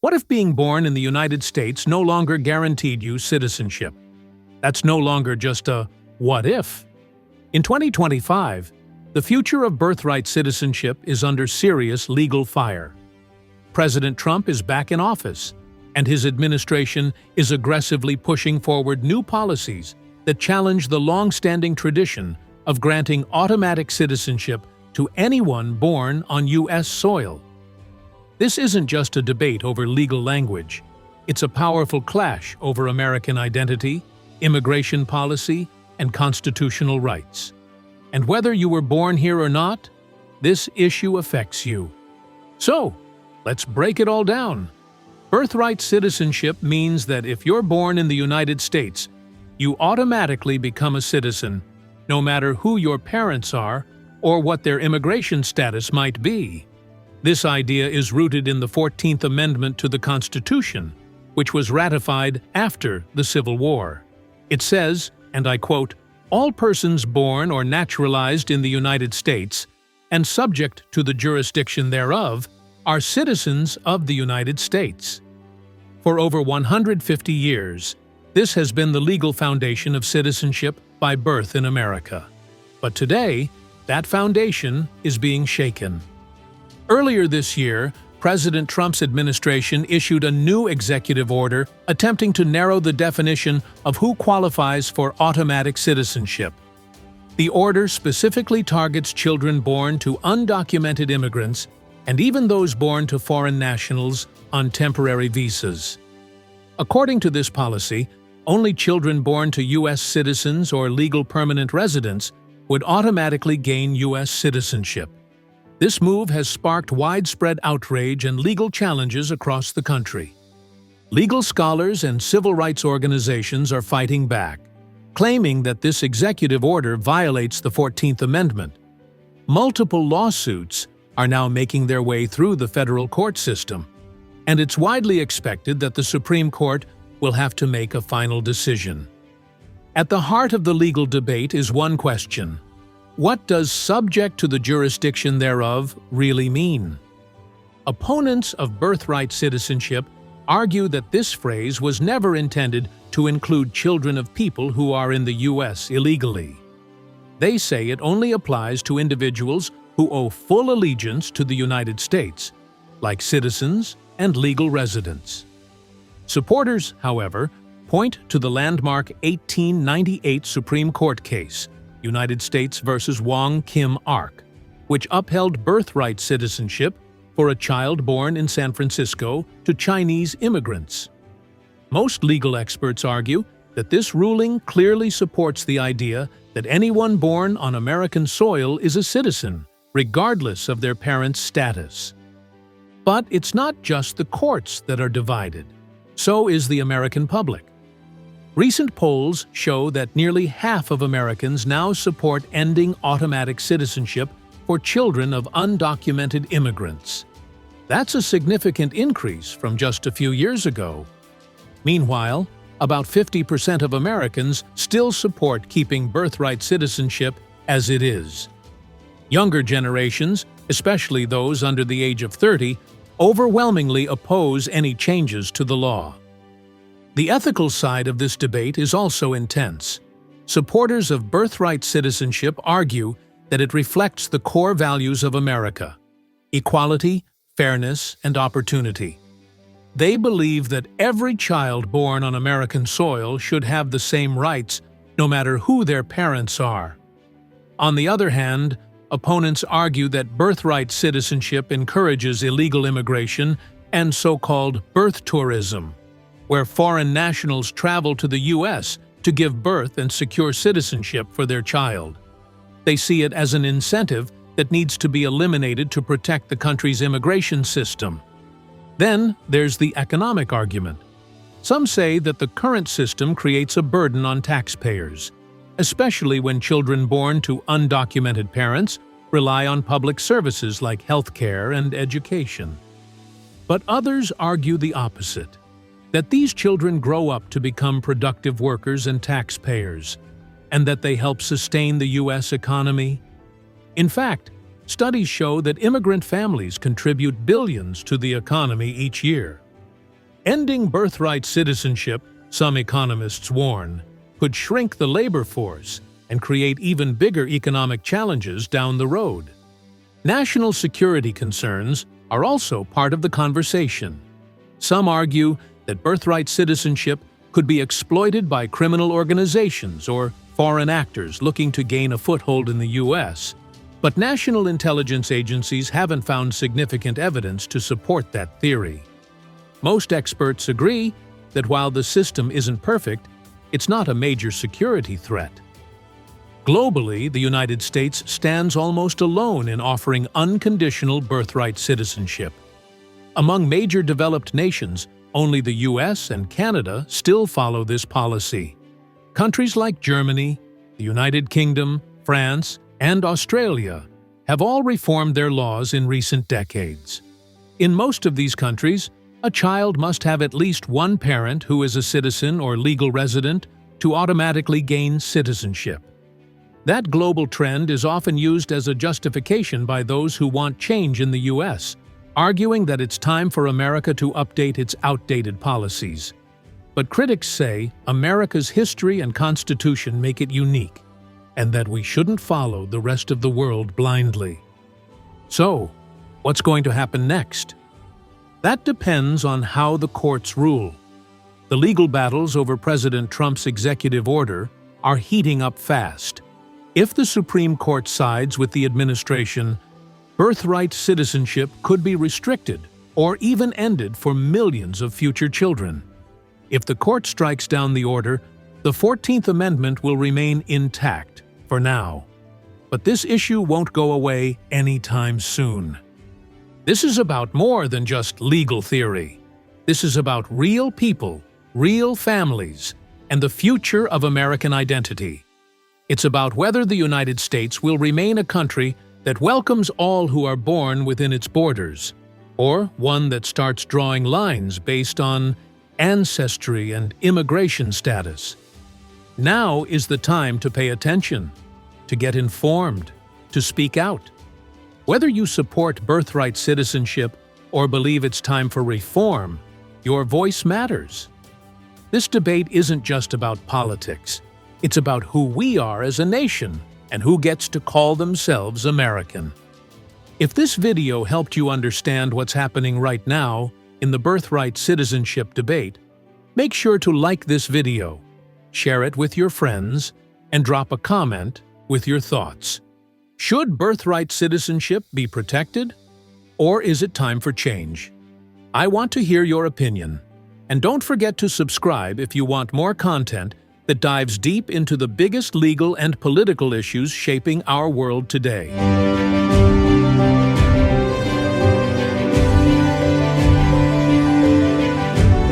What if being born in the United States no longer guaranteed you citizenship? That's no longer just a what if. In 2025, the future of birthright citizenship is under serious legal fire. President Trump is back in office, and his administration is aggressively pushing forward new policies that challenge the long-standing tradition of granting automatic citizenship to anyone born on U.S. soil. This isn't just a debate over legal language. It's a powerful clash over American identity, immigration policy, and constitutional rights. And whether you were born here or not, this issue affects you. So, let's break it all down. Birthright citizenship means that if you're born in the United States, you automatically become a citizen, no matter who your parents are or what their immigration status might be. This idea is rooted in the 14th Amendment to the Constitution, which was ratified after the Civil War. It says, and I quote, "All persons born or naturalized in the United States and subject to the jurisdiction thereof are citizens of the United States." For over 150 years, this has been the legal foundation of citizenship by birth in America. But today, that foundation is being shaken. Earlier this year, President Trump's administration issued a new executive order attempting to narrow the definition of who qualifies for automatic citizenship. The order specifically targets children born to undocumented immigrants and even those born to foreign nationals on temporary visas. According to this policy, only children born to U.S. citizens or legal permanent residents would automatically gain U.S. citizenship. This move has sparked widespread outrage and legal challenges across the country. Legal scholars and civil rights organizations are fighting back, claiming that this executive order violates the 14th Amendment. Multiple lawsuits are now making their way through the federal court system, and it's widely expected that the Supreme Court will have to make a final decision. At the heart of the legal debate is one question: what does "subject to the jurisdiction thereof" really mean? Opponents of birthright citizenship argue that this phrase was never intended to include children of people who are in the U.S. illegally. They say it only applies to individuals who owe full allegiance to the United States, like citizens and legal residents. Supporters, however, point to the landmark 1898 Supreme Court case, United States versus Wong Kim Ark, which upheld birthright citizenship for a child born in San Francisco to Chinese immigrants. Most legal experts argue that this ruling clearly supports the idea that anyone born on American soil is a citizen, regardless of their parents' status. But it's not just the courts that are divided. So is the American public. Recent polls show that nearly half of Americans now support ending automatic citizenship for children of undocumented immigrants. That's a significant increase from just a few years ago. Meanwhile, about 50% of Americans still support keeping birthright citizenship as it is. Younger generations, especially those under the age of 30, overwhelmingly oppose any changes to the law. The ethical side of this debate is also intense. Supporters of birthright citizenship argue that it reflects the core values of America: equality, fairness, and opportunity. They believe that every child born on American soil should have the same rights, no matter who their parents are. On the other hand, opponents argue that birthright citizenship encourages illegal immigration and so-called birth tourism, where foreign nationals travel to the U.S. to give birth and secure citizenship for their child. They see it as an incentive that needs to be eliminated to protect the country's immigration system. Then there's the economic argument. Some say that the current system creates a burden on taxpayers, especially when children born to undocumented parents rely on public services like healthcare and education. But others argue the opposite: that these children grow up to become productive workers and taxpayers, and that they help sustain the U.S. economy. In fact, studies show that immigrant families contribute billions to the economy each year. Ending birthright citizenship, some economists warn, could shrink the labor force and create even bigger economic challenges down the road. National security concerns are also part of the conversation. Some argue that birthright citizenship could be exploited by criminal organizations or foreign actors looking to gain a foothold in the U.S., but national intelligence agencies haven't found significant evidence to support that theory. Most experts agree that while the system isn't perfect, it's not a major security threat. Globally, the United States stands almost alone in offering unconditional birthright citizenship. Among major developed nations, only the US and Canada still follow this policy. Countries like Germany, the United Kingdom, France, and Australia have all reformed their laws in recent decades. In most of these countries, a child must have at least one parent who is a citizen or legal resident to automatically gain citizenship. That global trend is often used as a justification by those who want change in the U.S., arguing that it's time for America to update its outdated policies. But critics say America's history and Constitution make it unique, and that we shouldn't follow the rest of the world blindly. So, what's going to happen next? That depends on how the courts rule. The legal battles over President Trump's executive order are heating up fast. If the Supreme Court sides with the administration, birthright citizenship could be restricted or even ended for millions of future children. If the court strikes down the order, the 14th Amendment will remain intact for now. But this issue won't go away anytime soon. This is about more than just legal theory. This is about real people, real families, and the future of American identity. It's about whether the United States will remain a country that welcomes all who are born within its borders, or one that starts drawing lines based on ancestry and immigration status. Now is the time to pay attention, to get informed, to speak out. Whether you support birthright citizenship or believe it's time for reform, your voice matters. This debate isn't just about politics. It's about who we are as a nation and who gets to call themselves American. If this video helped you understand what's happening right now in the birthright citizenship debate, make sure to like this video, share it with your friends, and drop a comment with your thoughts. Should birthright citizenship be protected, or is it time for change? I want to hear your opinion. And don't forget to subscribe if you want more content that dives deep into the biggest legal and political issues shaping our world today.